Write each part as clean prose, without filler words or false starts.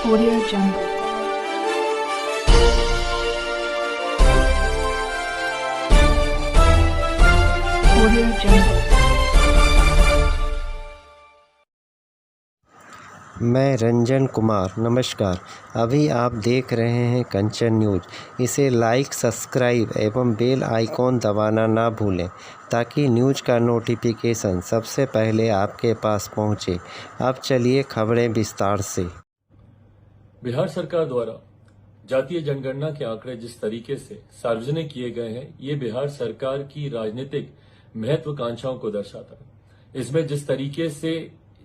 Audio Jungle. Audio Jungle. मैं रंजन कुमार। नमस्कार। अभी आप देख रहे हैं कंचन न्यूज। इसे लाइक, सब्सक्राइब एवं बेल आइकॉन दबाना ना भूलें ताकि न्यूज का नोटिफिकेशन सबसे पहले आपके पास पहुंचे। अब चलिए खबरें विस्तार से। बिहार सरकार द्वारा जातीय जनगणना के आंकड़े जिस तरीके से सार्वजनिक किए गए हैं, ये बिहार सरकार की राजनीतिक महत्वाकांक्षाओं को दर्शाता है। इसमें जिस तरीके से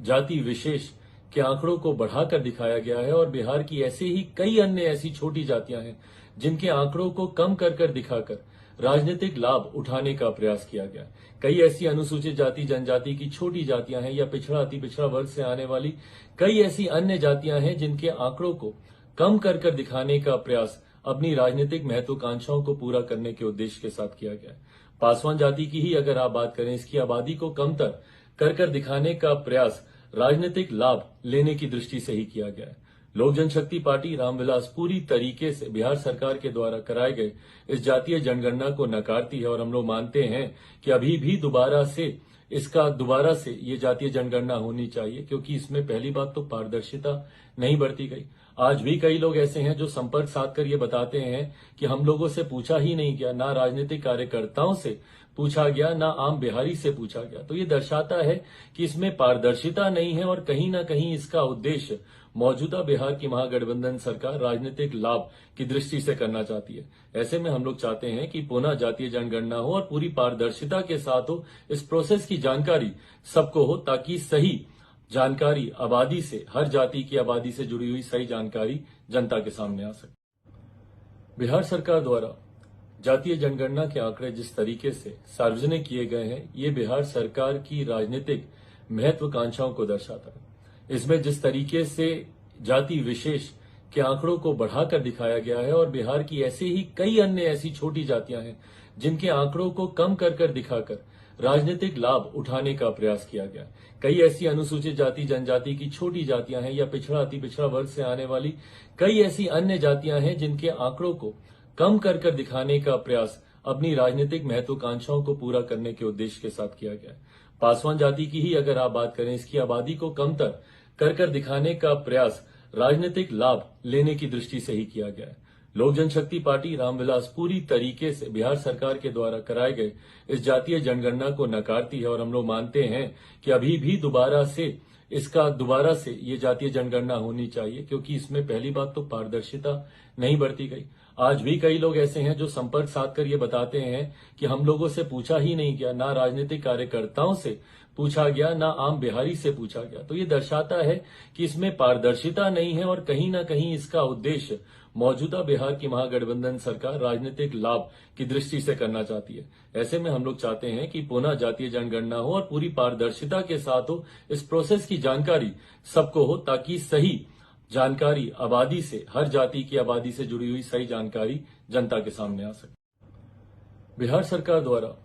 जाति विशेष के आंकड़ों को बढ़ाकर दिखाया गया है और बिहार की ऐसे ही कई अन्य ऐसी छोटी जातियां हैं जिनके आंकड़ों को कम कर दिखाकर राजनीतिक लाभ उठाने का प्रयास किया गया है। कई ऐसी अनुसूचित जाति जनजाति की छोटी जातियां हैं या पिछड़ा अति पिछड़ा वर्ग से आने वाली कई ऐसी अन्य जातियां हैं जिनके आंकड़ों को कम कर दिखाने का प्रयास अपनी राजनीतिक महत्वाकांक्षाओं को पूरा करने के उद्देश्य के साथ किया गया है। पासवान जाति की ही अगर आप बात करें, इसकी आबादी को कमतर कर दिखाने का प्रयास राजनीतिक लाभ लेने की दृष्टि से ही किया गया है। लोक जनशक्ति पार्टी रामविलास पूरी तरीके से बिहार सरकार के द्वारा कराए गए इस जातीय जनगणना को नकारती है और हम लोग मानते हैं कि अभी भी दोबारा से ये जातीय जनगणना होनी चाहिए, क्योंकि इसमें पहली बात तो पारदर्शिता नहीं बरती गई। आज भी कई लोग ऐसे हैं जो संपर्क साध कर ये बताते हैं कि हम लोगों से पूछा ही नहीं गया, ना राजनीतिक कार्यकर्ताओं से पूछा गया, ना आम बिहारी से पूछा गया। तो ये दर्शाता है कि इसमें पारदर्शिता नहीं है और कहीं ना कहीं इसका उद्देश्य मौजूदा बिहार की महागठबंधन सरकार राजनीतिक लाभ की दृष्टि से करना चाहती है। ऐसे में हम लोग चाहते हैं कि पुनः जातीय जनगणना हो और पूरी पारदर्शिता के साथ हो। इस प्रोसेस की जानकारी सबको हो ताकि सही जानकारी आबादी से, हर जाति की आबादी से जुड़ी हुई सही जानकारी जनता के सामने आ सके। बिहार सरकार द्वारा जातीय जनगणना के आंकड़े जिस तरीके से सार्वजनिक किए गए हैं, ये बिहार सरकार की राजनीतिक महत्वाकांक्षाओं को दर्शाता है। इसमें जिस तरीके से जाति विशेष के आंकड़ों को बढ़ाकर दिखाया गया है और बिहार की ऐसे ही कई अन्य ऐसी छोटी जातियां हैं जिनके आंकड़ों को कम कर दिखाकर राजनीतिक लाभ उठाने का प्रयास किया गया है। कई ऐसी अनुसूचित जाति जनजाति की छोटी जातियां हैं या पिछड़ा अति पिछड़ा वर्ग से आने वाली कई ऐसी अन्य जातियां हैं जिनके आंकड़ों को कम कर दिखाने का प्रयास अपनी राजनीतिक महत्वाकांक्षाओं को पूरा करने के उद्देश्य के साथ किया गया है। पासवान जाति की ही अगर आप बात करें, इसकी आबादी को कमतर कर दिखाने का प्रयास राजनीतिक लाभ लेने की दृष्टि से ही किया गया है। लोक जनशक्ति पार्टी रामविलास पूरी तरीके से बिहार सरकार के द्वारा कराए गए इस जातीय जनगणना को नकारती है और हम लोग मानते हैं कि अभी भी दोबारा से ये जातीय जनगणना होनी चाहिए, क्योंकि इसमें पहली बात तो पारदर्शिता नहीं बरती गई। आज भी कई लोग ऐसे हैं जो संपर्क साध कर ये बताते हैं कि हम लोगों से पूछा ही नहीं गया, ना राजनीतिक कार्यकर्ताओं से पूछा गया, ना आम बिहारी से पूछा गया। तो ये दर्शाता है कि इसमें पारदर्शिता नहीं है और कहीं ना कहीं इसका उद्देश्य मौजूदा बिहार की महागठबंधन सरकार राजनीतिक लाभ की दृष्टि से करना चाहती है। ऐसे में हम लोग चाहते हैं कि पुनः जातीय जनगणना हो और पूरी पारदर्शिता के साथ हो। इस प्रोसेस की जानकारी सबको हो ताकि सही जानकारी आबादी से, हर जाति की आबादी से जुड़ी हुई सही जानकारी जनता के सामने आ सके। बिहार सरकार द्वारा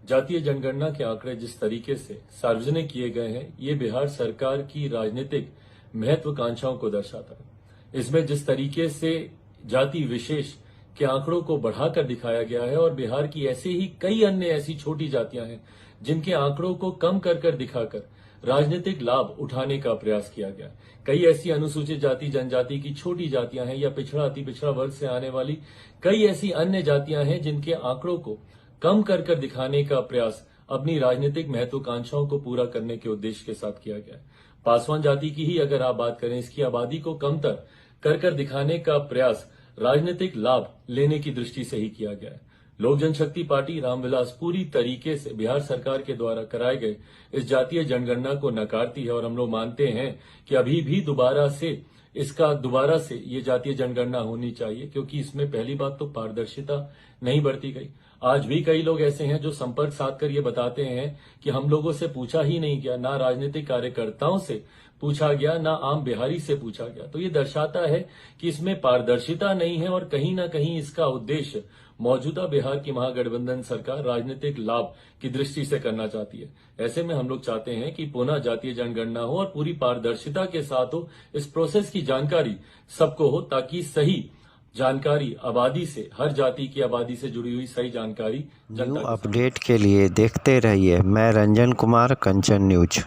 जातीय जनगणना के आंकड़े जिस तरीके से सार्वजनिक किए गए हैं, ये बिहार सरकार की राजनीतिक महत्वाकांक्षाओं को दर्शाता है। इसमें जिस तरीके से जाति विशेष के आंकड़ों को बढ़ाकर दिखाया गया है और बिहार की ऐसे ही कई अन्य ऐसी छोटी जातियां हैं जिनके आंकड़ों को कम कर दिखाकर राजनीतिक लाभ उठाने का प्रयास किया गया है। कई ऐसी अनुसूचित जाति जनजाति की छोटी जातियां हैं या पिछड़ा अति पिछड़ा वर्ग से आने वाली कई ऐसी अन्य जातियां हैं जिनके आंकड़ों को कम कर दिखाने का प्रयास अपनी राजनीतिक महत्वाकांक्षाओं को पूरा करने के उद्देश्य के साथ किया गया है। पासवान जाति की ही अगर आप बात करें, इसकी आबादी को कमतर कर दिखाने का प्रयास राजनीतिक लाभ लेने की दृष्टि से ही किया गया है। लोक जनशक्ति पार्टी रामविलास पूरी तरीके से बिहार सरकार के द्वारा कराए गए इस जातीय जनगणना को नकारती है और हम लोग मानते हैं कि अभी भी दोबारा से ये जातीय जनगणना होनी चाहिए, क्योंकि इसमें पहली बात तो पारदर्शिता नहीं बरती गई। आज भी कई लोग ऐसे हैं जो संपर्क साध कर ये बताते हैं कि हम लोगों से पूछा ही नहीं गया, ना राजनीतिक कार्यकर्ताओं से पूछा गया, ना आम बिहारी से पूछा गया। तो ये दर्शाता है कि इसमें पारदर्शिता नहीं है और कहीं ना कहीं इसका उद्देश्य मौजूदा बिहार की महागठबंधन सरकार राजनीतिक लाभ की दृष्टि से करना चाहती है। ऐसे में हम लोग चाहते हैं कि पुनः जातीय जनगणना हो और पूरी पारदर्शिता के साथ हो, इस प्रोसेस की जानकारी सबको हो, ताकि सही जानकारी आबादी से, हर जाति की आबादी से जुड़ी हुई सही जानकारी न्यू जनता को अपडेट के लिए देखते रहिए मैं रंजन कुमार, कंचन न्यूज।